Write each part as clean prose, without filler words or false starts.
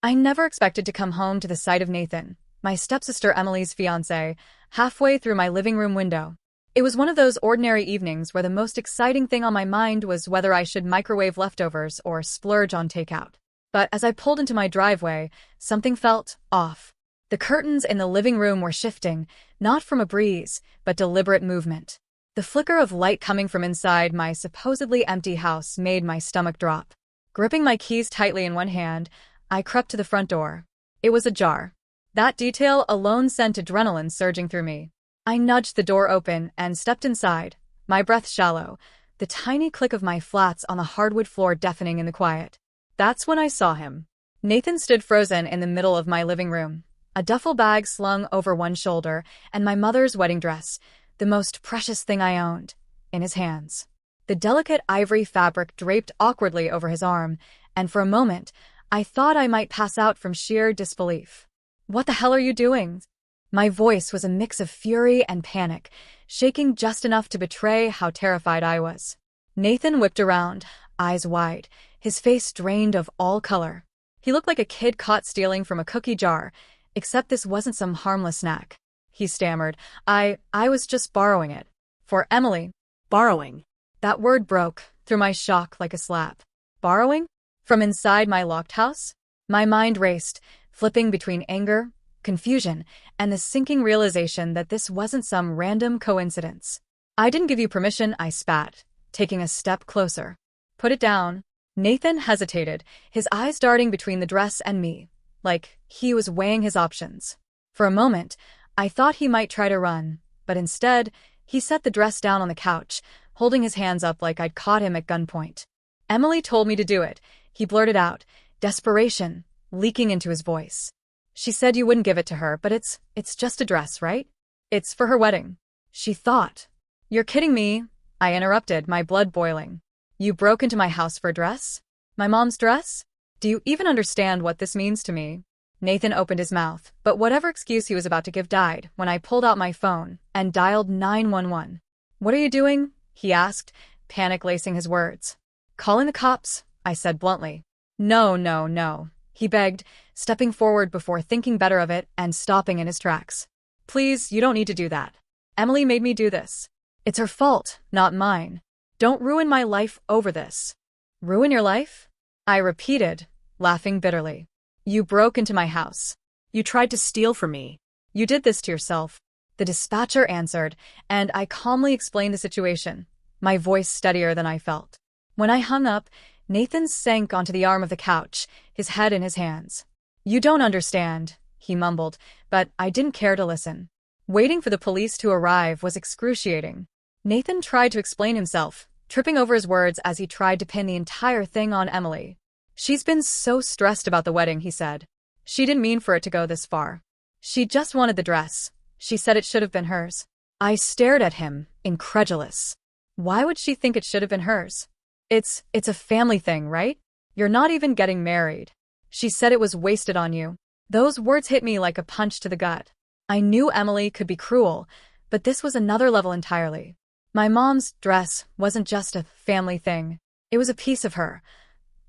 I never expected to come home to the sight of Nathan, my stepsister Emily's fiancé, halfway through my living room window. It was one of those ordinary evenings where the most exciting thing on my mind was whether I should microwave leftovers or splurge on takeout. But as I pulled into my driveway, something felt off. The curtains in the living room were shifting, not from a breeze, but deliberate movement. The flicker of light coming from inside my supposedly empty house made my stomach drop. Gripping my keys tightly in one hand, I crept to the front door. It was ajar. That detail alone sent adrenaline surging through me. I nudged the door open and stepped inside, my breath shallow, the tiny click of my flats on the hardwood floor deafening in the quiet. That's when I saw him. Nathan stood frozen in the middle of my living room, a duffel bag slung over one shoulder, and my mother's wedding dress, the most precious thing I owned, in his hands. The delicate ivory fabric draped awkwardly over his arm, and for a moment, I thought I might pass out from sheer disbelief. "What the hell are you doing?" My voice was a mix of fury and panic, shaking just enough to betray how terrified I was. Nathan whipped around, eyes wide, his face drained of all color. He looked like a kid caught stealing from a cookie jar, except this wasn't some harmless snack. He stammered, I was just borrowing it. For Emily. Borrowing. That word broke through my shock like a slap. Borrowing? From inside my locked house? My mind raced, flipping between anger, confusion, and the sinking realization that this wasn't some random coincidence. "I didn't give you permission," I spat, taking a step closer. "Put it down." Nathan hesitated, his eyes darting between the dress and me, like he was weighing his options. For a moment, I thought he might try to run, but instead, he set the dress down on the couch, holding his hands up like I'd caught him at gunpoint. "Emily told me to do it," he blurted out, desperation leaking into his voice. "She said you wouldn't give it to her, but it's just a dress, right? It's for her wedding." She thought. "You're kidding me," I interrupted, my blood boiling. "You broke into my house for a dress? My mom's dress? Do you even understand what this means to me?" Nathan opened his mouth, but whatever excuse he was about to give died when I pulled out my phone and dialed 911. "What are you doing?" he asked, panic lacing his words. "Calling the cops," I said bluntly. "No, no, no," he begged, stepping forward before thinking better of it and stopping in his tracks. "Please, you don't need to do that. Emily made me do this. It's her fault, not mine. Don't ruin my life over this." "Ruin your life?" I repeated, laughing bitterly. "You broke into my house. You tried to steal from me. You did this to yourself." The dispatcher answered, and I calmly explained the situation, my voice steadier than I felt. When I hung up, Nathan sank onto the arm of the couch, his head in his hands. "You don't understand," he mumbled, but I didn't care to listen. Waiting for the police to arrive was excruciating. Nathan tried to explain himself, tripping over his words as he tried to pin the entire thing on Emily. "She's been so stressed about the wedding," he said. "She didn't mean for it to go this far. She just wanted the dress. She said it should have been hers." I stared at him, incredulous. Why would she think it should have been hers? It's a family thing, right? You're not even getting married. She said it was wasted on you." Those words hit me like a punch to the gut. I knew Emily could be cruel, but this was another level entirely. My mom's dress wasn't just a family thing. It was a piece of her,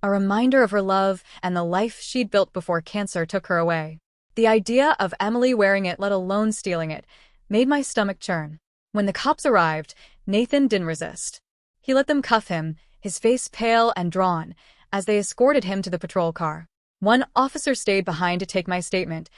a reminder of her love and the life she'd built before cancer took her away. The idea of Emily wearing it, let alone stealing it, made my stomach churn. When the cops arrived, Nathan didn't resist. He let them cuff him, his face pale and drawn, as they escorted him to the patrol car. One officer stayed behind to take my statement,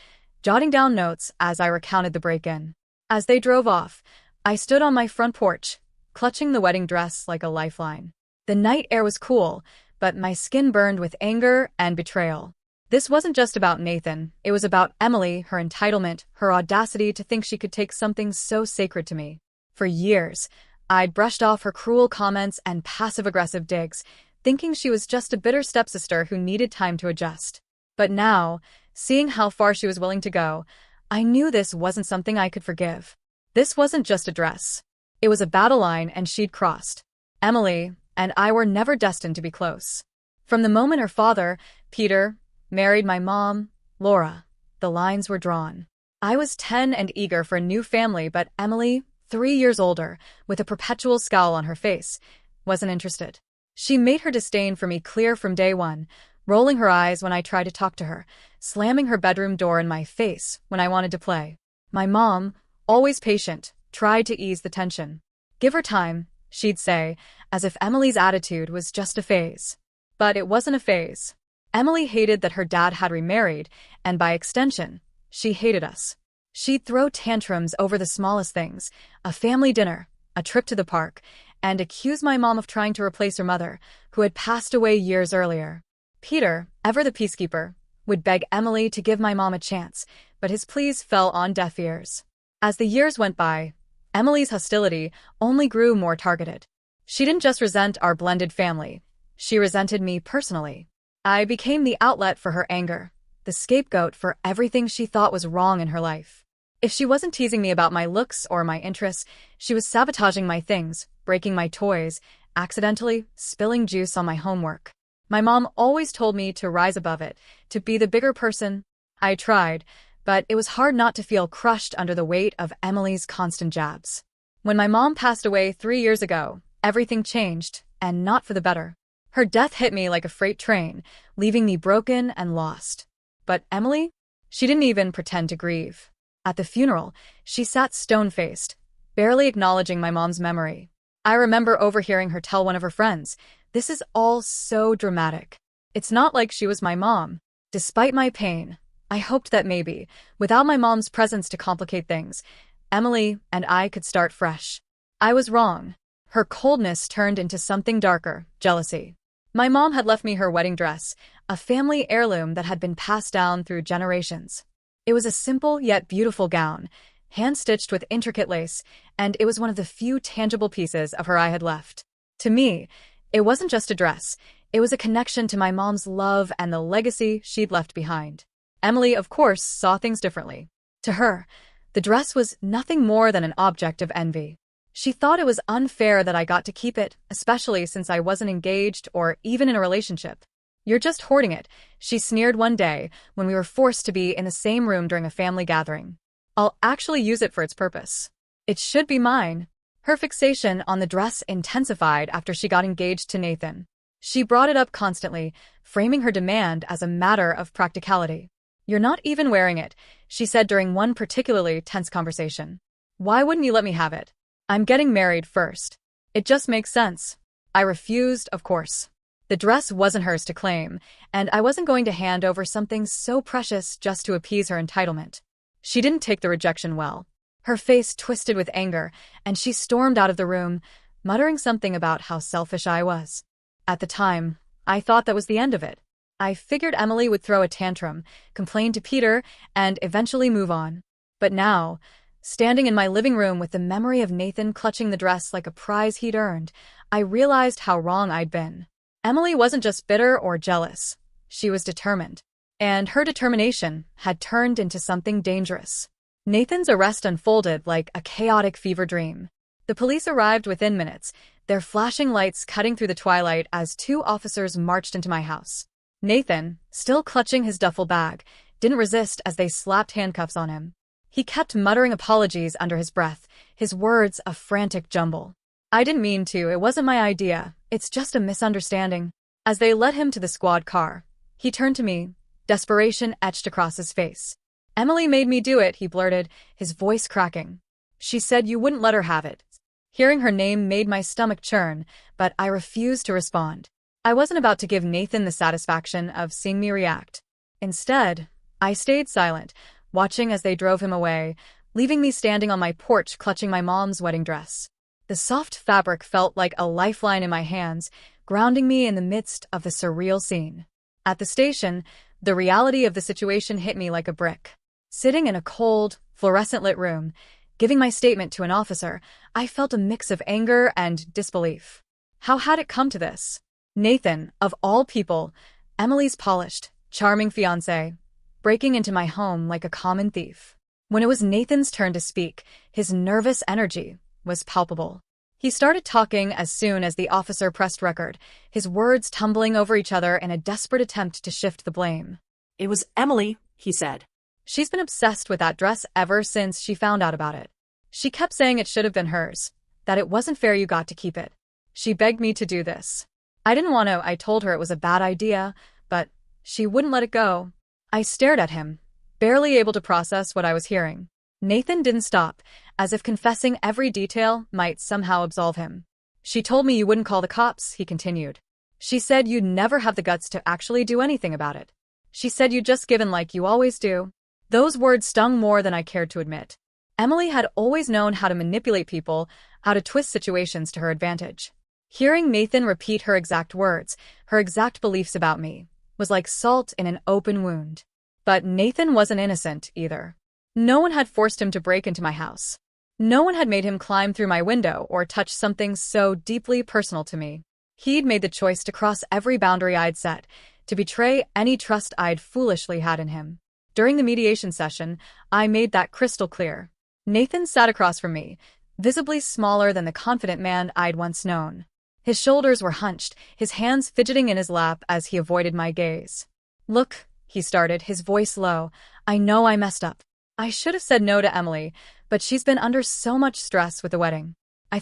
jotting down notes as I recounted the break-in. As they drove off, I stood on my front porch, clutching the wedding dress like a lifeline. The night air was cool, but my skin burned with anger and betrayal. This wasn't just about Nathan, it was about Emily, her entitlement, her audacity to think she could take something so sacred to me. For years, I'd brushed off her cruel comments and passive-aggressive digs, thinking she was just a bitter stepsister who needed time to adjust. But now, seeing how far she was willing to go, I knew this wasn't something I could forgive. This wasn't just a dress. It was a battle line, and she'd crossed. Emily and I were never destined to be close. From the moment her father, Peter, married my mom, Laura, the lines were drawn. I was 10 and eager for a new family, but Emily, 3 years older, with a perpetual scowl on her face, wasn't interested. She made her disdain for me clear from day one, rolling her eyes when I tried to talk to her, slamming her bedroom door in my face when I wanted to play. My mom, always patient, tried to ease the tension. "Give her time," she'd say, as if Emily's attitude was just a phase. But it wasn't a phase. Emily hated that her dad had remarried, and by extension, she hated us. She'd throw tantrums over the smallest things, a family dinner, a trip to the park, and accuse my mom of trying to replace her mother, who had passed away years earlier. Peter, ever the peacekeeper, would beg Emily to give my mom a chance, but his pleas fell on deaf ears. As the years went by, Emily's hostility only grew more targeted. She didn't just resent our blended family, she resented me personally. I became the outlet for her anger, the scapegoat for everything she thought was wrong in her life. If she wasn't teasing me about my looks or my interests, she was sabotaging my things, breaking my toys, accidentally spilling juice on my homework. My mom always told me to rise above it, to be the bigger person. I tried, but it was hard not to feel crushed under the weight of Emily's constant jabs. When my mom passed away 3 years ago, everything changed, and not for the better. Her death hit me like a freight train, leaving me broken and lost. But Emily? She didn't even pretend to grieve. At the funeral, she sat stone-faced, barely acknowledging my mom's memory. I remember overhearing her tell one of her friends, "This is all so dramatic." It's not like she was my mom. Despite my pain, I hoped that maybe, without my mom's presence to complicate things, Emily and I could start fresh. I was wrong. Her coldness turned into something darker, jealousy. My mom had left me her wedding dress, a family heirloom that had been passed down through generations. It was a simple yet beautiful gown, hand-stitched with intricate lace, and it was one of the few tangible pieces of her I had left. To me, it wasn't just a dress, it was a connection to my mom's love and the legacy she'd left behind. Emily, of course, saw things differently. To her, the dress was nothing more than an object of envy. She thought it was unfair that I got to keep it, especially since I wasn't engaged or even in a relationship. "You're just hoarding it," she sneered one day when we were forced to be in the same room during a family gathering. "I'll actually use it for its purpose. It should be mine." Her fixation on the dress intensified after she got engaged to Nathan. She brought it up constantly, framing her demand as a matter of practicality. "You're not even wearing it," she said during one particularly tense conversation. "Why wouldn't you let me have it? I'm getting married first. It just makes sense." I refused, of course. The dress wasn't hers to claim, and I wasn't going to hand over something so precious just to appease her entitlement. She didn't take the rejection well. Her face twisted with anger, and she stormed out of the room, muttering something about how selfish I was. At the time, I thought that was the end of it. I figured Emily would throw a tantrum, complain to Peter, and eventually move on. But now, standing in my living room with the memory of Nathan clutching the dress like a prize he'd earned, I realized how wrong I'd been. Emily wasn't just bitter or jealous. She was determined. And her determination had turned into something dangerous. Nathan's arrest unfolded like a chaotic fever dream. The police arrived within minutes, their flashing lights cutting through the twilight as 2 officers marched into my house. Nathan, still clutching his duffel bag, didn't resist as they slapped handcuffs on him. He kept muttering apologies under his breath, his words a frantic jumble. "I didn't mean to, it wasn't my idea, it's just a misunderstanding." As they led him to the squad car, he turned to me, desperation etched across his face. "Emily made me do it," he blurted, his voice cracking. "She said you wouldn't let her have it." Hearing her name made my stomach churn, but I refused to respond. I wasn't about to give Nathan the satisfaction of seeing me react. Instead, I stayed silent, watching as they drove him away, leaving me standing on my porch clutching my mom's wedding dress. The soft fabric felt like a lifeline in my hands, grounding me in the midst of the surreal scene. At the station, the reality of the situation hit me like a brick. Sitting in a cold, fluorescent-lit room, giving my statement to an officer, I felt a mix of anger and disbelief. How had it come to this? Nathan, of all people, Emily's polished, charming fiancé, breaking into my home like a common thief. When it was Nathan's turn to speak, his nervous energy was palpable. He started talking as soon as the officer pressed record, his words tumbling over each other in a desperate attempt to shift the blame. "It was Emily," he said. "She's been obsessed with that dress ever since she found out about it. She kept saying it should have been hers, that it wasn't fair you got to keep it. She begged me to do this. I didn't want to. I told her it was a bad idea, but she wouldn't let it go. I stared at him, barely able to process what I was hearing. Nathan didn't stop, as if confessing every detail might somehow absolve him. She told me you wouldn't call the cops, he continued. She said you'd never have the guts to actually do anything about it. She said you'd just give in like you always do. Those words stung more than I cared to admit. Emily had always known how to manipulate people, how to twist situations to her advantage. Hearing Nathan repeat her exact words, her exact beliefs about me, was like salt in an open wound. But Nathan wasn't innocent, either. No one had forced him to break into my house. No one had made him climb through my window or touch something so deeply personal to me. He'd made the choice to cross every boundary I'd set, to betray any trust I'd foolishly had in him. During the mediation session, I made that crystal clear. Nathan sat across from me, visibly smaller than the confident man I'd once known. His shoulders were hunched, his hands fidgeting in his lap as he avoided my gaze. "Look," he started, his voice low, "I know I messed up. I should have said no to Emily, but she's been under so much stress with the wedding. I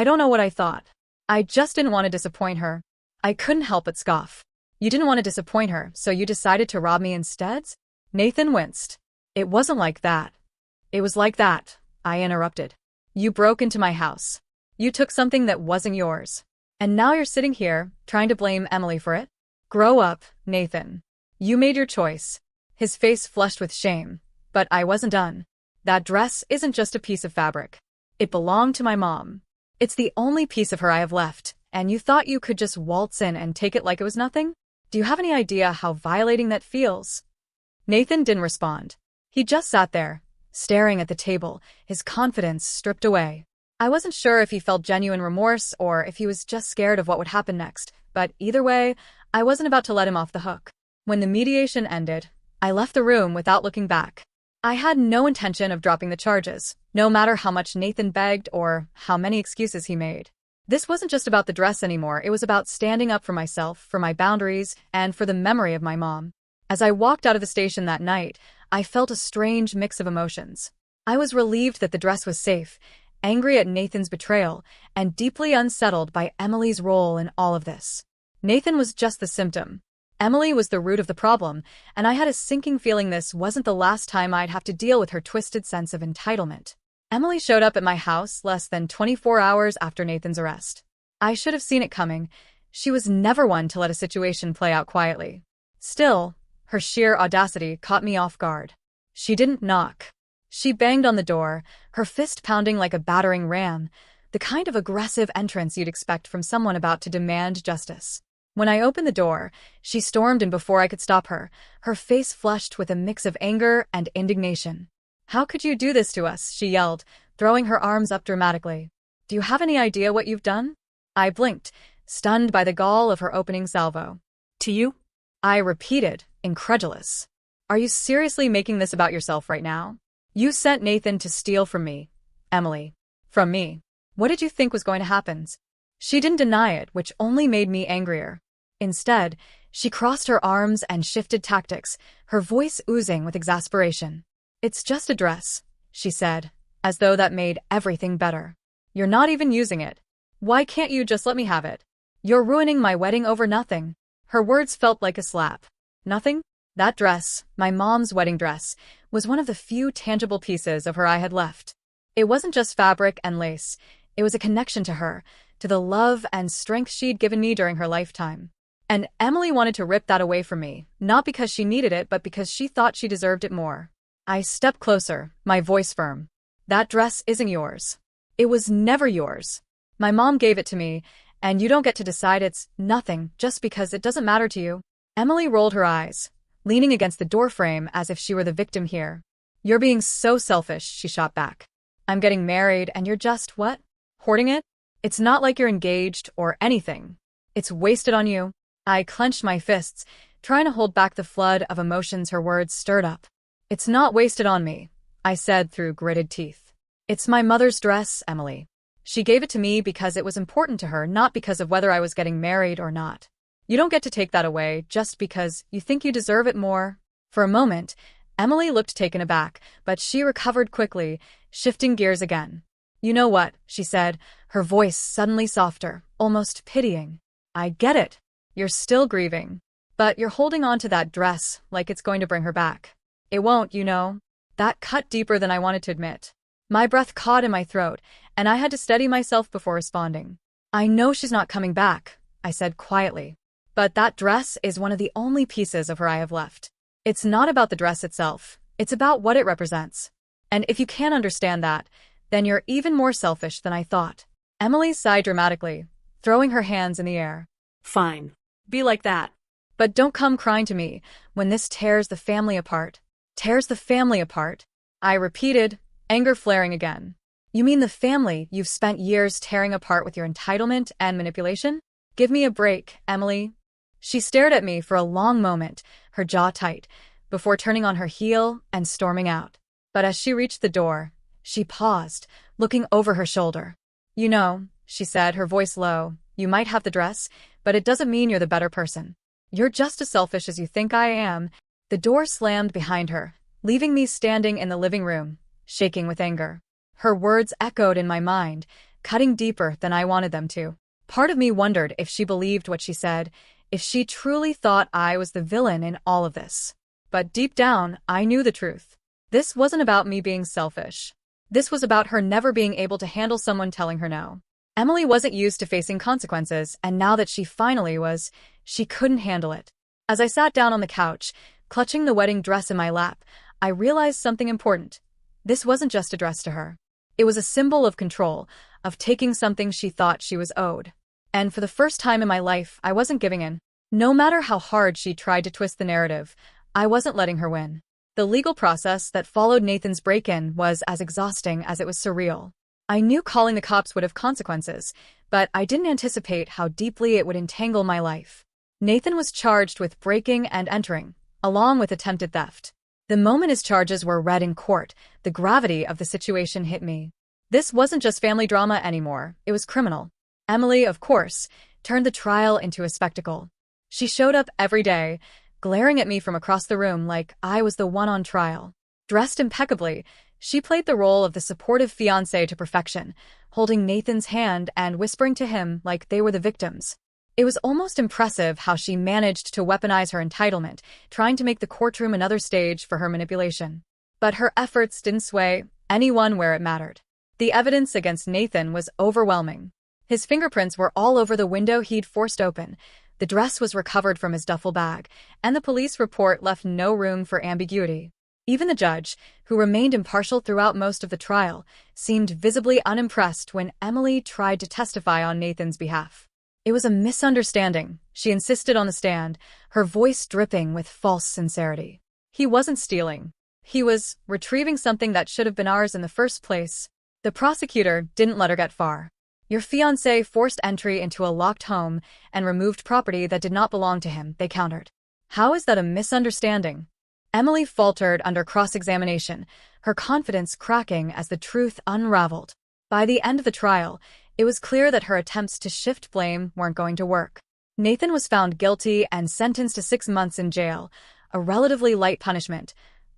don't know what I thought. I just didn't want to disappoint her." I couldn't help but scoff. "You didn't want to disappoint her, so you decided to rob me instead?" Nathan winced. "It wasn't like that." "It was like that," I interrupted. "You broke into my house. You took something that wasn't yours. And now you're sitting here, trying to blame Emily for it? Grow up, Nathan. You made your choice." His face flushed with shame. But I wasn't done. "That dress isn't just a piece of fabric. It belonged to my mom. It's the only piece of her I have left, and you thought you could just waltz in and take it like it was nothing? Do you have any idea how violating that feels?" Nathan didn't respond. He just sat there, staring at the table, his confidence stripped away. I wasn't sure if he felt genuine remorse or if he was just scared of what would happen next, but either way, I wasn't about to let him off the hook. When the mediation ended, I left the room without looking back. I had no intention of dropping the charges, no matter how much Nathan begged or how many excuses he made. This wasn't just about the dress anymore, it was about standing up for myself, for my boundaries, and for the memory of my mom. As I walked out of the station that night, I felt a strange mix of emotions. I was relieved that the dress was safe, angry at Nathan's betrayal, and deeply unsettled by Emily's role in all of this. Nathan was just the symptom. Emily was the root of the problem, and I had a sinking feeling this wasn't the last time I'd have to deal with her twisted sense of entitlement. Emily showed up at my house less than 24 hours after Nathan's arrest. I should have seen it coming. She was never one to let a situation play out quietly. Still, her sheer audacity caught me off guard. She didn't knock. She banged on the door, her fist pounding like a battering ram, the kind of aggressive entrance you'd expect from someone about to demand justice. When I opened the door, she stormed in before I could stop her, her face flushed with a mix of anger and indignation. "How could you do this to us?" she yelled, throwing her arms up dramatically. "Do you have any idea what you've done?" I blinked, stunned by the gall of her opening salvo. "To you?" I repeated, incredulous. "Are you seriously making this about yourself right now? You sent Nathan to steal from me, Emily. From me. What did you think was going to happen?" She didn't deny it, which only made me angrier. Instead, she crossed her arms and shifted tactics, her voice oozing with exasperation. "It's just a dress," she said, as though that made everything better. "You're not even using it. Why can't you just let me have it? You're ruining my wedding over nothing." Her words felt like a slap. Nothing? That dress, my mom's wedding dress, was one of the few tangible pieces of her I had left. It wasn't just fabric and lace. It was a connection to her, to the love and strength she'd given me during her lifetime. And Emily wanted to rip that away from me, not because she needed it, but because she thought she deserved it more. I stepped closer, my voice firm. "That dress isn't yours. It was never yours. My mom gave it to me, and you don't get to decide it's nothing just because it doesn't matter to you." Emily rolled her eyes, leaning against the doorframe as if she were the victim here. "You're being so selfish," she shot back. "I'm getting married and you're just, what? Hoarding it? It's not like you're engaged or anything. It's wasted on you." I clenched my fists, trying to hold back the flood of emotions her words stirred up. "It's not wasted on me," I said through gritted teeth. "It's my mother's dress, Emily. She gave it to me because it was important to her, not because of whether I was getting married or not. You don't get to take that away just because you think you deserve it more." For a moment, Emily looked taken aback, but she recovered quickly, shifting gears again. "You know what?" she said, her voice suddenly softer, almost pitying. "I get it. You're still grieving. But you're holding on to that dress like it's going to bring her back. It won't, you know. That cut deeper than I wanted to admit. My breath caught in my throat, and I had to steady myself before responding. I know she's not coming back, I said quietly. But that dress is one of the only pieces of her I have left. It's not about the dress itself. It's about what it represents. And if you can't understand that, then you're even more selfish than I thought. Emily sighed dramatically, throwing her hands in the air. Fine. Be like that. But don't come crying to me when this tears the family apart. Tears the family apart? I repeated, anger flaring again. You mean the family you've spent years tearing apart with your entitlement and manipulation? Give me a break, Emily. She stared at me for a long moment, her jaw tight, before turning on her heel and storming out. But as she reached the door, she paused, looking over her shoulder. You know, she said, her voice low, you might have the dress, but it doesn't mean you're the better person. You're just as selfish as you think I am. The door slammed behind her, leaving me standing in the living room, shaking with anger. Her words echoed in my mind, cutting deeper than I wanted them to. Part of me wondered if she believed what she said, if she truly thought I was the villain in all of this. But deep down, I knew the truth. This wasn't about me being selfish. This was about her never being able to handle someone telling her no. Emily wasn't used to facing consequences, and now that she finally was, she couldn't handle it. As I sat down on the couch, clutching the wedding dress in my lap, I realized something important. This wasn't just a dress to her. It was a symbol of control, of taking something she thought she was owed. And for the first time in my life, I wasn't giving in. No matter how hard she tried to twist the narrative, I wasn't letting her win. The legal process that followed Nathan's break-in was as exhausting as it was surreal. I knew calling the cops would have consequences, but I didn't anticipate how deeply it would entangle my life. Nathan was charged with breaking and entering, along with attempted theft. The moment his charges were read in court, the gravity of the situation hit me. This wasn't just family drama anymore, it was criminal. Emily, of course, turned the trial into a spectacle. She showed up every day, glaring at me from across the room like I was the one on trial. Dressed impeccably, she played the role of the supportive fiancé to perfection, holding Nathan's hand and whispering to him like they were the victims. It was almost impressive how she managed to weaponize her entitlement, trying to make the courtroom another stage for her manipulation. But her efforts didn't sway anyone where it mattered. The evidence against Nathan was overwhelming. His fingerprints were all over the window he'd forced open, the dress was recovered from his duffel bag, and the police report left no room for ambiguity. Even the judge, who remained impartial throughout most of the trial, seemed visibly unimpressed when Emily tried to testify on Nathan's behalf. It was a misunderstanding, she insisted on the stand, her voice dripping with false sincerity. He wasn't stealing. He was retrieving something that should have been ours in the first place. The prosecutor didn't let her get far. Your fiancé forced entry into a locked home and removed property that did not belong to him, they countered. How is that a misunderstanding? Emily faltered under cross-examination, her confidence cracking as the truth unraveled. By the end of the trial, it was clear that her attempts to shift blame weren't going to work. Nathan was found guilty and sentenced to 6 months in jail, a relatively light punishment,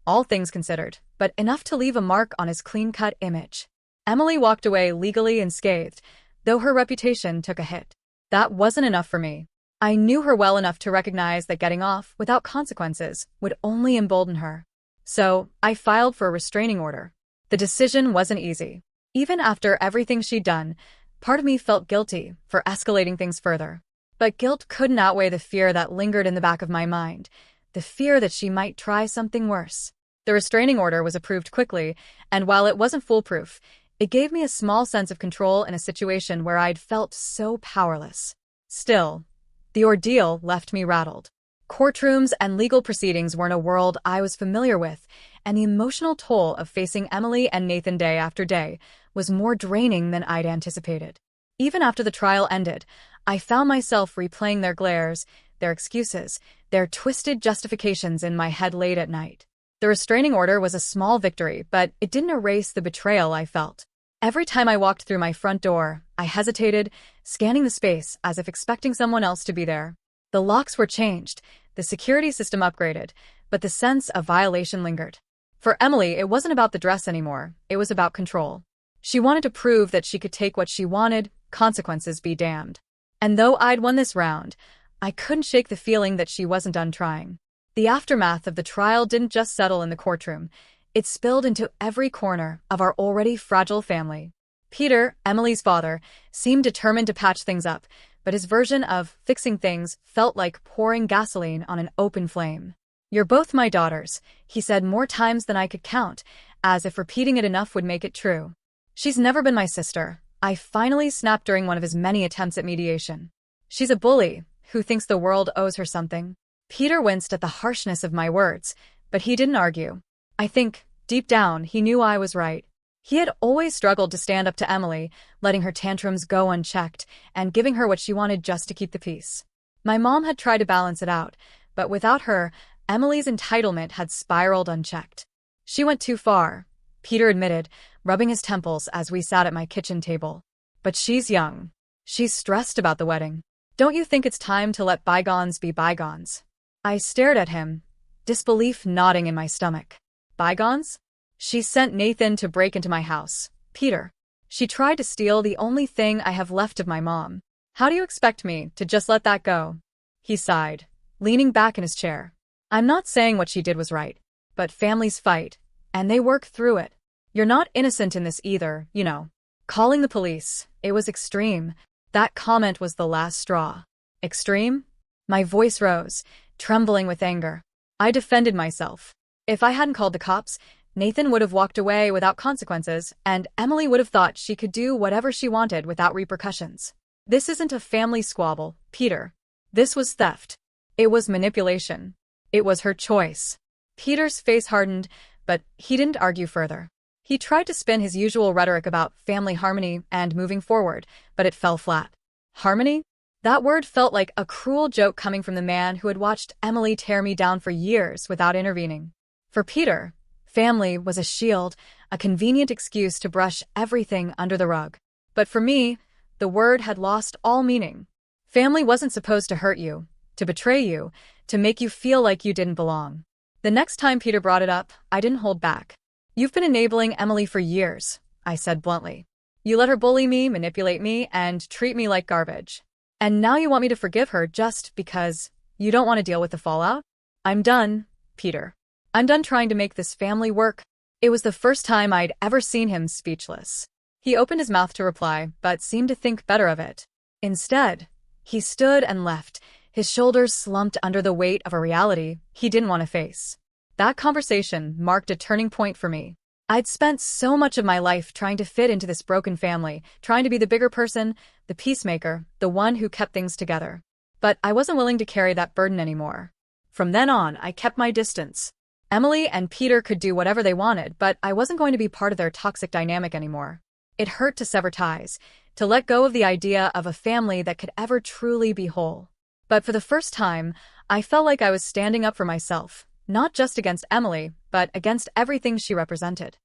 all things considered, but enough to leave a mark on his clean-cut image. Emily walked away legally unscathed, though her reputation took a hit. That wasn't enough for me. I knew her well enough to recognize that getting off without consequences would only embolden her. So, I filed for a restraining order. The decision wasn't easy. Even after everything she'd done, part of me felt guilty for escalating things further. But guilt couldn't outweigh the fear that lingered in the back of my mind, the fear that she might try something worse. The restraining order was approved quickly, and while it wasn't foolproof, it gave me a small sense of control in a situation where I'd felt so powerless. Still, the ordeal left me rattled. Courtrooms and legal proceedings weren't a world I was familiar with, and the emotional toll of facing Emily and Nathan day after day was more draining than I'd anticipated. Even after the trial ended, I found myself replaying their glares, their excuses, their twisted justifications in my head late at night. The restraining order was a small victory, but it didn't erase the betrayal I felt. Every time I walked through my front door, I hesitated, scanning the space as if expecting someone else to be there. The locks were changed, the security system upgraded, but the sense of violation lingered. For Emily, it wasn't about the dress anymore, it was about control. She wanted to prove that she could take what she wanted, consequences be damned. And though I'd won this round, I couldn't shake the feeling that she wasn't done trying. The aftermath of the trial didn't just settle in the courtroom. It spilled into every corner of our already fragile family. Peter, Emily's father, seemed determined to patch things up, but his version of fixing things felt like pouring gasoline on an open flame. "You're both my daughters," he said more times than I could count, as if repeating it enough would make it true. "She's never been my sister," I finally snapped during one of his many attempts at mediation. "She's a bully who thinks the world owes her something." Peter winced at the harshness of my words, but he didn't argue. I think, deep down, he knew I was right. He had always struggled to stand up to Emily, letting her tantrums go unchecked and giving her what she wanted just to keep the peace. My mom had tried to balance it out, but without her, Emily's entitlement had spiraled unchecked. "She went too far," Peter admitted, rubbing his temples as we sat at my kitchen table. "But she's young. She's stressed about the wedding. Don't you think it's time to let bygones be bygones?" I stared at him, disbelief knotting in my stomach. "Bygones? She sent Nathan to break into my house, Peter. She tried to steal the only thing I have left of my mom. How do you expect me to just let that go?" He sighed, leaning back in his chair. "I'm not saying what she did was right, but families fight, and they work through it. You're not innocent in this either, you know." Calling the police, it was extreme. That comment was the last straw. Extreme? My voice rose, trembling with anger. I defended myself. If I hadn't called the cops, Nathan would have walked away without consequences, and Emily would have thought she could do whatever she wanted without repercussions. This isn't a family squabble, Peter. This was theft. It was manipulation. It was her choice. Peter's face hardened, but he didn't argue further. He tried to spin his usual rhetoric about family harmony and moving forward, but it fell flat. Harmony? That word felt like a cruel joke coming from the man who had watched Emily tear me down for years without intervening. For Peter, family was a shield, a convenient excuse to brush everything under the rug. But for me, the word had lost all meaning. Family wasn't supposed to hurt you, to betray you, to make you feel like you didn't belong. The next time Peter brought it up, I didn't hold back. "You've been enabling Emily for years," I said bluntly. "You let her bully me, manipulate me, and treat me like garbage. And now you want me to forgive her just because you don't want to deal with the fallout? I'm done, Peter. I'm done trying to make this family work." It was the first time I'd ever seen him speechless. He opened his mouth to reply, but seemed to think better of it. Instead, he stood and left, his shoulders slumped under the weight of a reality he didn't want to face. That conversation marked a turning point for me. I'd spent so much of my life trying to fit into this broken family, trying to be the bigger person, the peacemaker, the one who kept things together. But I wasn't willing to carry that burden anymore. From then on, I kept my distance. Emily and Peter could do whatever they wanted, but I wasn't going to be part of their toxic dynamic anymore. It hurt to sever ties, to let go of the idea of a family that could ever truly be whole. But for the first time, I felt like I was standing up for myself, not just against Emily, but against everything she represented.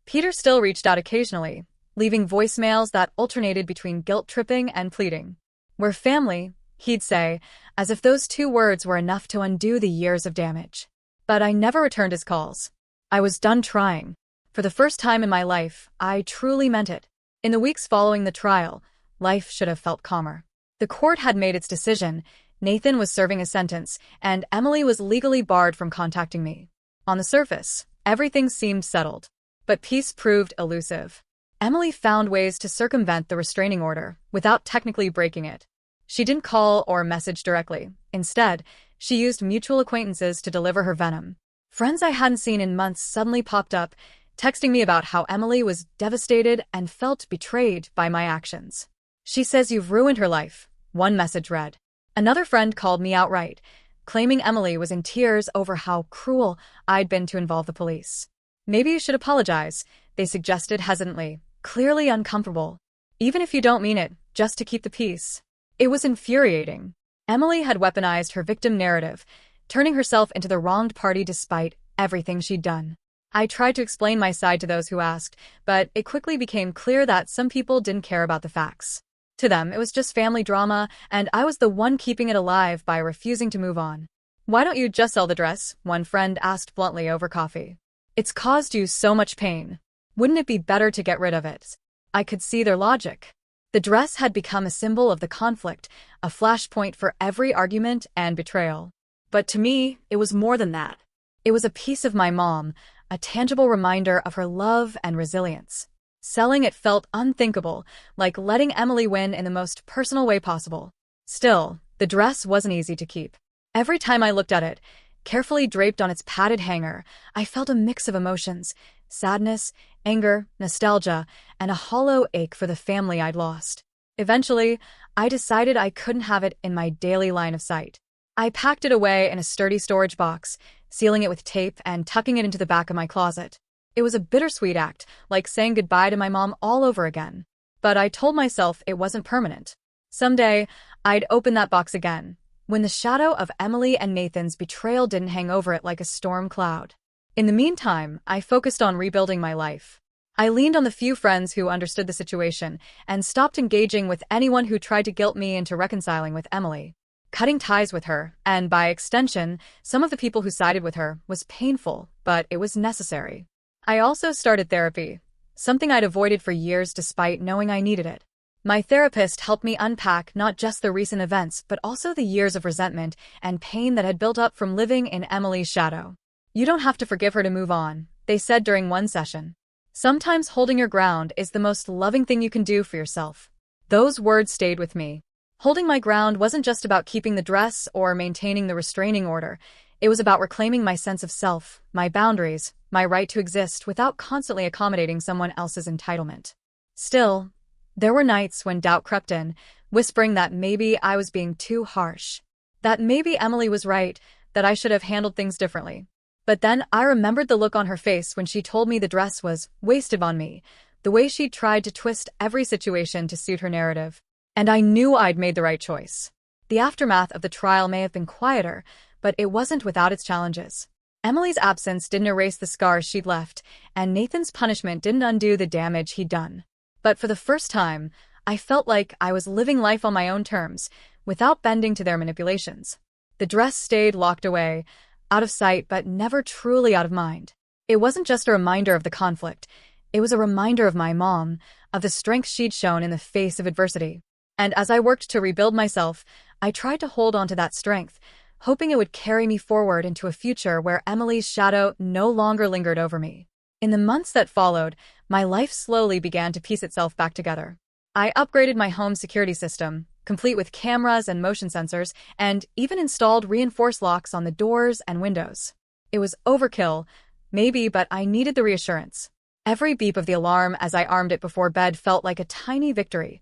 Peter still reached out occasionally, leaving voicemails that alternated between guilt-tripping and pleading. "We're family," he'd say, as if those two words were enough to undo the years of damage. But I never returned his calls. I was done trying. For the first time in my life, I truly meant it. In the weeks following the trial, life should have felt calmer. The court had made its decision. Nathan was serving a sentence, and Emily was legally barred from contacting me. On the surface, everything seemed settled. But peace proved elusive. Emily found ways to circumvent the restraining order without technically breaking it. She didn't call or message directly. Instead, she used mutual acquaintances to deliver her venom. Friends I hadn't seen in months suddenly popped up, texting me about how Emily was devastated and felt betrayed by my actions. "She says you've ruined her life," one message read. Another friend called me outright, claiming Emily was in tears over how cruel I'd been to involve the police. "Maybe you should apologize," they suggested hesitantly, clearly uncomfortable. "Even if you don't mean it, just to keep the peace." It was infuriating. Emily had weaponized her victim narrative, turning herself into the wronged party despite everything she'd done. I tried to explain my side to those who asked, but it quickly became clear that some people didn't care about the facts. To them, it was just family drama, and I was the one keeping it alive by refusing to move on. "Why don't you just sell the dress?" one friend asked bluntly over coffee. "It's caused you so much pain. Wouldn't it be better to get rid of it?" I could see their logic. The dress had become a symbol of the conflict, a flashpoint for every argument and betrayal. But to me, it was more than that. It was a piece of my mom, a tangible reminder of her love and resilience. Selling it felt unthinkable, like letting Emily win in the most personal way possible. Still, the dress wasn't easy to keep. Every time I looked at it, carefully draped on its padded hanger, I felt a mix of emotions: sadness, anger, nostalgia, and a hollow ache for the family I'd lost. Eventually, I decided I couldn't have it in my daily line of sight. I packed it away in a sturdy storage box, sealing it with tape and tucking it into the back of my closet. It was a bittersweet act, like saying goodbye to my mom all over again. But I told myself it wasn't permanent. Someday, I'd open that box again, when the shadow of Emily and Nathan's betrayal didn't hang over it like a storm cloud. In the meantime, I focused on rebuilding my life. I leaned on the few friends who understood the situation and stopped engaging with anyone who tried to guilt me into reconciling with Emily. Cutting ties with her, and by extension, some of the people who sided with her, was painful, but it was necessary. I also started therapy, something I'd avoided for years despite knowing I needed it. My therapist helped me unpack not just the recent events but also the years of resentment and pain that had built up from living in Emily's shadow. "You don't have to forgive her to move on," they said during one session. "Sometimes holding your ground is the most loving thing you can do for yourself." Those words stayed with me. Holding my ground wasn't just about keeping the dress or maintaining the restraining order. It was about reclaiming my sense of self, my boundaries, my right to exist without constantly accommodating someone else's entitlement. Still, there were nights when doubt crept in, whispering that maybe I was being too harsh, that maybe Emily was right, that I should have handled things differently. But then I remembered the look on her face when she told me the dress was wasted on me, the way she tried to twist every situation to suit her narrative. And I knew I'd made the right choice. The aftermath of the trial may have been quieter, but it wasn't without its challenges. Emily's absence didn't erase the scars she'd left, and Nathan's punishment didn't undo the damage he'd done. But for the first time, I felt like I was living life on my own terms, without bending to their manipulations. The dress stayed locked away, out of sight but never truly out of mind. It wasn't just a reminder of the conflict. It was a reminder of my mom, of the strength she'd shown in the face of adversity. And as I worked to rebuild myself, I tried to hold on to that strength, hoping it would carry me forward into a future where Emily's shadow no longer lingered over me. In the months that followed, my life slowly began to piece itself back together. I upgraded my home security system, complete with cameras and motion sensors, and even installed reinforced locks on the doors and windows. It was overkill, maybe, but I needed the reassurance. Every beep of the alarm as I armed it before bed felt like a tiny victory,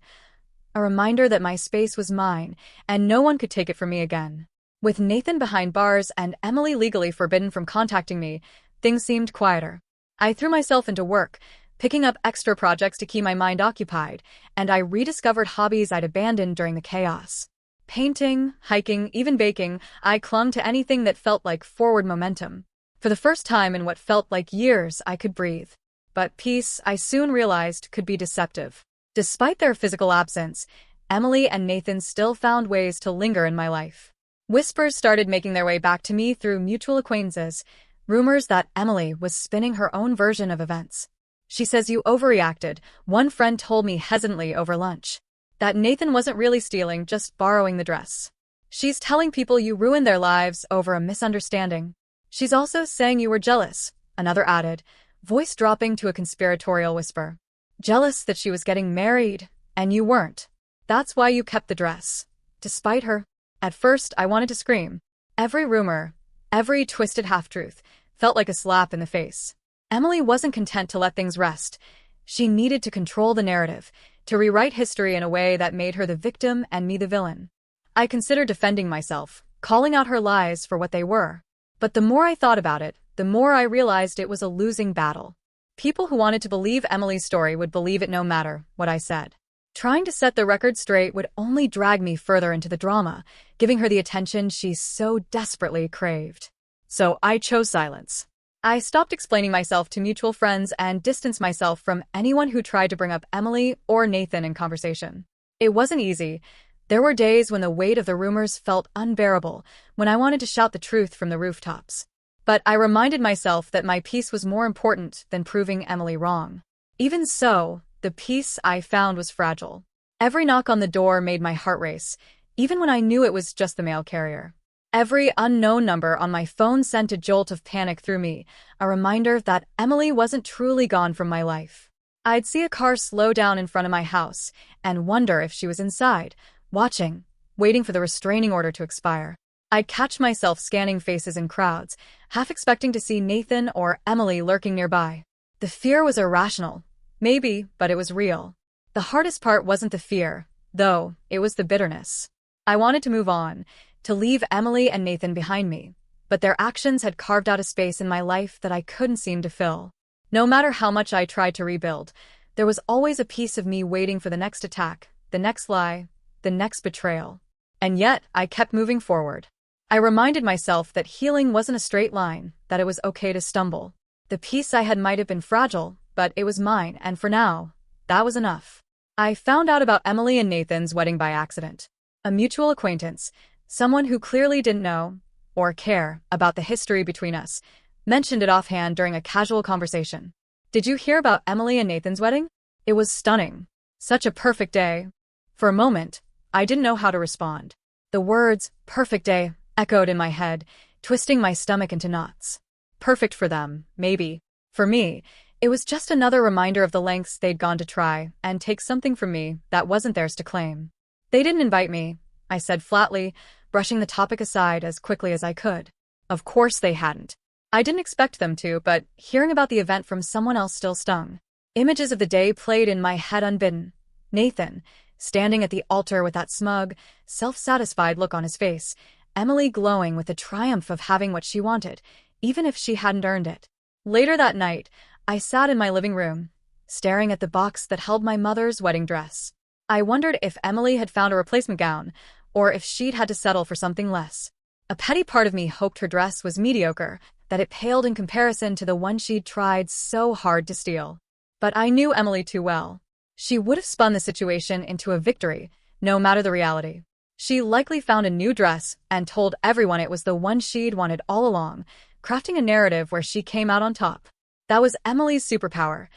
a reminder that my space was mine, and no one could take it from me again. With Nathan behind bars and Emily legally forbidden from contacting me, things seemed quieter. I threw myself into work, picking up extra projects to keep my mind occupied, and I rediscovered hobbies I'd abandoned during the chaos. Painting, hiking, even baking, I clung to anything that felt like forward momentum. For the first time in what felt like years, I could breathe. But peace, I soon realized, could be deceptive. Despite their physical absence, Emily and Nathan still found ways to linger in my life. Whispers started making their way back to me through mutual acquaintances, rumors that Emily was spinning her own version of events. "She says you overreacted," one friend told me hesitantly over lunch. "That Nathan wasn't really stealing, just borrowing the dress. She's telling people you ruined their lives over a misunderstanding. She's also saying you were jealous," another added, voice dropping to a conspiratorial whisper. "Jealous that she was getting married, and you weren't. That's why you kept the dress. Despite her." At first, I wanted to scream. Every rumor, every twisted half-truth, felt like a slap in the face. Emily wasn't content to let things rest. She needed to control the narrative, to rewrite history in a way that made her the victim and me the villain. I considered defending myself, calling out her lies for what they were. But the more I thought about it, the more I realized it was a losing battle. People who wanted to believe Emily's story would believe it no matter what I said. Trying to set the record straight would only drag me further into the drama, giving her the attention she so desperately craved. So I chose silence. I stopped explaining myself to mutual friends and distanced myself from anyone who tried to bring up Emily or Nathan in conversation. It wasn't easy. There were days when the weight of the rumors felt unbearable, when I wanted to shout the truth from the rooftops. But I reminded myself that my peace was more important than proving Emily wrong. Even so, the peace I found was fragile. Every knock on the door made my heart race, even when I knew it was just the mail carrier. Every unknown number on my phone sent a jolt of panic through me, a reminder that Emily wasn't truly gone from my life. I'd see a car slow down in front of my house and wonder if she was inside, watching, waiting for the restraining order to expire. I'd catch myself scanning faces in crowds, half expecting to see Nathan or Emily lurking nearby. The fear was irrational, maybe, but it was real. The hardest part wasn't the fear, though, it was the bitterness. I wanted to move on, to leave Emily and Nathan behind me, but their actions had carved out a space in my life that I couldn't seem to fill. No matter how much I tried to rebuild, there was always a piece of me waiting for the next attack, the next lie, the next betrayal. And yet, I kept moving forward. I reminded myself that healing wasn't a straight line, that it was okay to stumble. The piece I had might have been fragile, but it was mine, and for now, that was enough. I found out about Emily and Nathan's wedding by accident. A mutual acquaintance, someone who clearly didn't know, or care, about the history between us, mentioned it offhand during a casual conversation. "Did you hear about Emily and Nathan's wedding? It was stunning. Such a perfect day." For a moment, I didn't know how to respond. The words, "perfect day," echoed in my head, twisting my stomach into knots. Perfect for them, maybe. For me, it was just another reminder of the lengths they'd gone to try and take something from me that wasn't theirs to claim. "They didn't invite me," I said flatly, brushing the topic aside as quickly as I could. Of course they hadn't. I didn't expect them to, but hearing about the event from someone else still stung. Images of the day played in my head unbidden. Nathan, standing at the altar with that smug, self-satisfied look on his face. Emily glowing with the triumph of having what she wanted, even if she hadn't earned it. Later that night, I sat in my living room, staring at the box that held my mother's wedding dress. I wondered if Emily had found a replacement gown, or if she'd had to settle for something less. A petty part of me hoped her dress was mediocre, that it paled in comparison to the one she'd tried so hard to steal. But I knew Emily too well. She would have spun the situation into a victory, no matter the reality. She likely found a new dress and told everyone it was the one she'd wanted all along, crafting a narrative where she came out on top. That was Emily's superpower,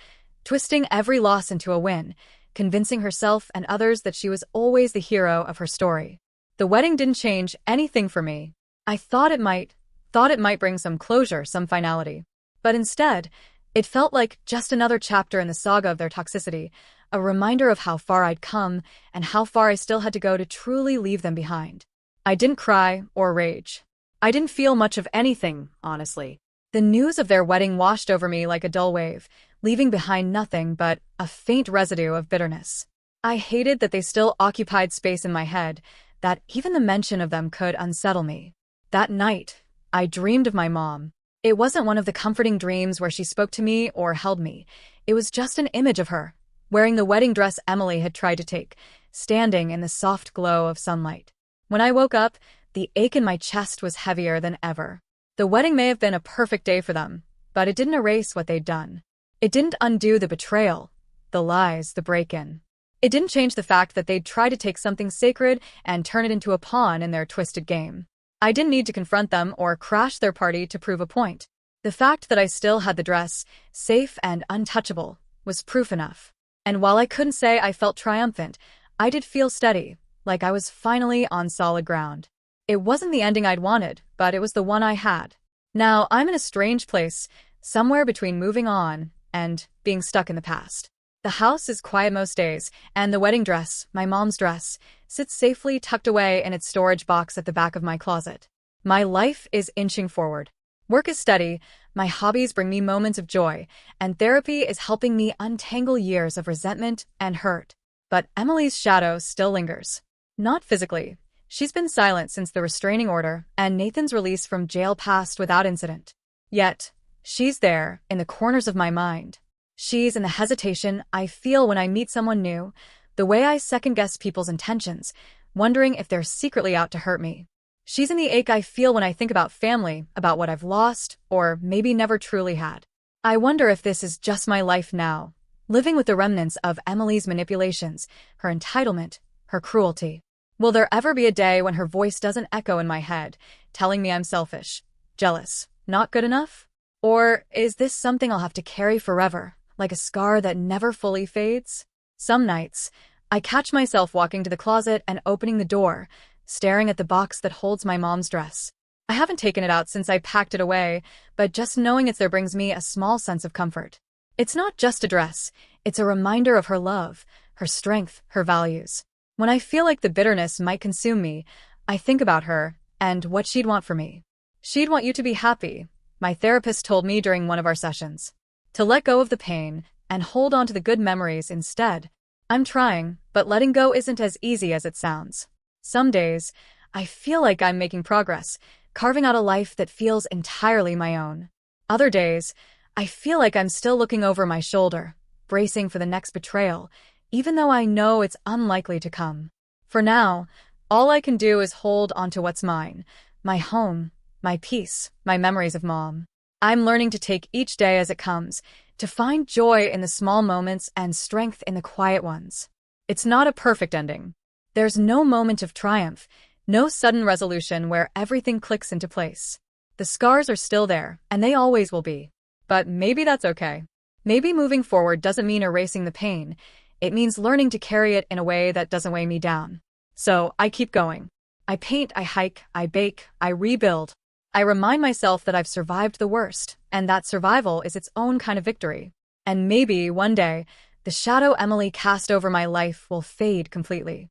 twisting every loss into a win, convincing herself and others that she was always the hero of her story. The wedding didn't change anything for me. I thought it might bring some closure, some finality. But instead, it felt like just another chapter in the saga of their toxicity, a reminder of how far I'd come and how far I still had to go to truly leave them behind. I didn't cry or rage. I didn't feel much of anything, honestly. The news of their wedding washed over me like a dull wave, leaving behind nothing but a faint residue of bitterness. I hated that they still occupied space in my head, that even the mention of them could unsettle me. That night, I dreamed of my mom. It wasn't one of the comforting dreams where she spoke to me or held me. It was just an image of her, wearing the wedding dress Emily had tried to take, standing in the soft glow of sunlight. When I woke up, the ache in my chest was heavier than ever. The wedding may have been a perfect day for them, but it didn't erase what they'd done. It didn't undo the betrayal, the lies, the break-in. It didn't change the fact that they'd tried to take something sacred and turn it into a pawn in their twisted game. I didn't need to confront them or crash their party to prove a point. The fact that I still had the dress, safe and untouchable, was proof enough. And while I couldn't say I felt triumphant, I did feel steady, like I was finally on solid ground. It wasn't the ending I'd wanted, but it was the one I had. Now I'm in a strange place, somewhere between moving on and being stuck in the past. The house is quiet most days, and the wedding dress, my mom's dress, sits safely tucked away in its storage box at the back of my closet. My life is inching forward. Work is steady, my hobbies bring me moments of joy, and therapy is helping me untangle years of resentment and hurt. But Emily's shadow still lingers. Not physically. She's been silent since the restraining order and Nathan's release from jail passed without incident. Yet, she's there, in the corners of my mind. She's in the hesitation I feel when I meet someone new, the way I second-guess people's intentions, wondering if they're secretly out to hurt me. She's in the ache I feel when I think about family, about what I've lost, or maybe never truly had. I wonder if this is just my life now, living with the remnants of Emily's manipulations, her entitlement, her cruelty. Will there ever be a day when her voice doesn't echo in my head, telling me I'm selfish, jealous, not good enough? Or is this something I'll have to carry forever, like a scar that never fully fades? Some nights, I catch myself walking to the closet and opening the door, staring at the box that holds my mom's dress. I haven't taken it out since I packed it away, but just knowing it's there brings me a small sense of comfort. It's not just a dress, it's a reminder of her love, her strength, her values. When I feel like the bitterness might consume me, I think about her and what she'd want for me. She'd want you to be happy, my therapist told me during one of our sessions. To let go of the pain and hold on to the good memories instead. I'm trying, but letting go isn't as easy as it sounds. Some days, I feel like I'm making progress, carving out a life that feels entirely my own. Other days, I feel like I'm still looking over my shoulder, bracing for the next betrayal, even though I know it's unlikely to come. For now, all I can do is hold onto what's mine, my home, my peace, my memories of Mom. I'm learning to take each day as it comes, to find joy in the small moments and strength in the quiet ones. It's not a perfect ending. There's no moment of triumph, no sudden resolution where everything clicks into place. The scars are still there, and they always will be. But maybe that's okay. Maybe moving forward doesn't mean erasing the pain. It means learning to carry it in a way that doesn't weigh me down. So I keep going. I paint, I hike, I bake, I rebuild. I remind myself that I've survived the worst, and that survival is its own kind of victory. And maybe one day, the shadow Emily cast over my life will fade completely.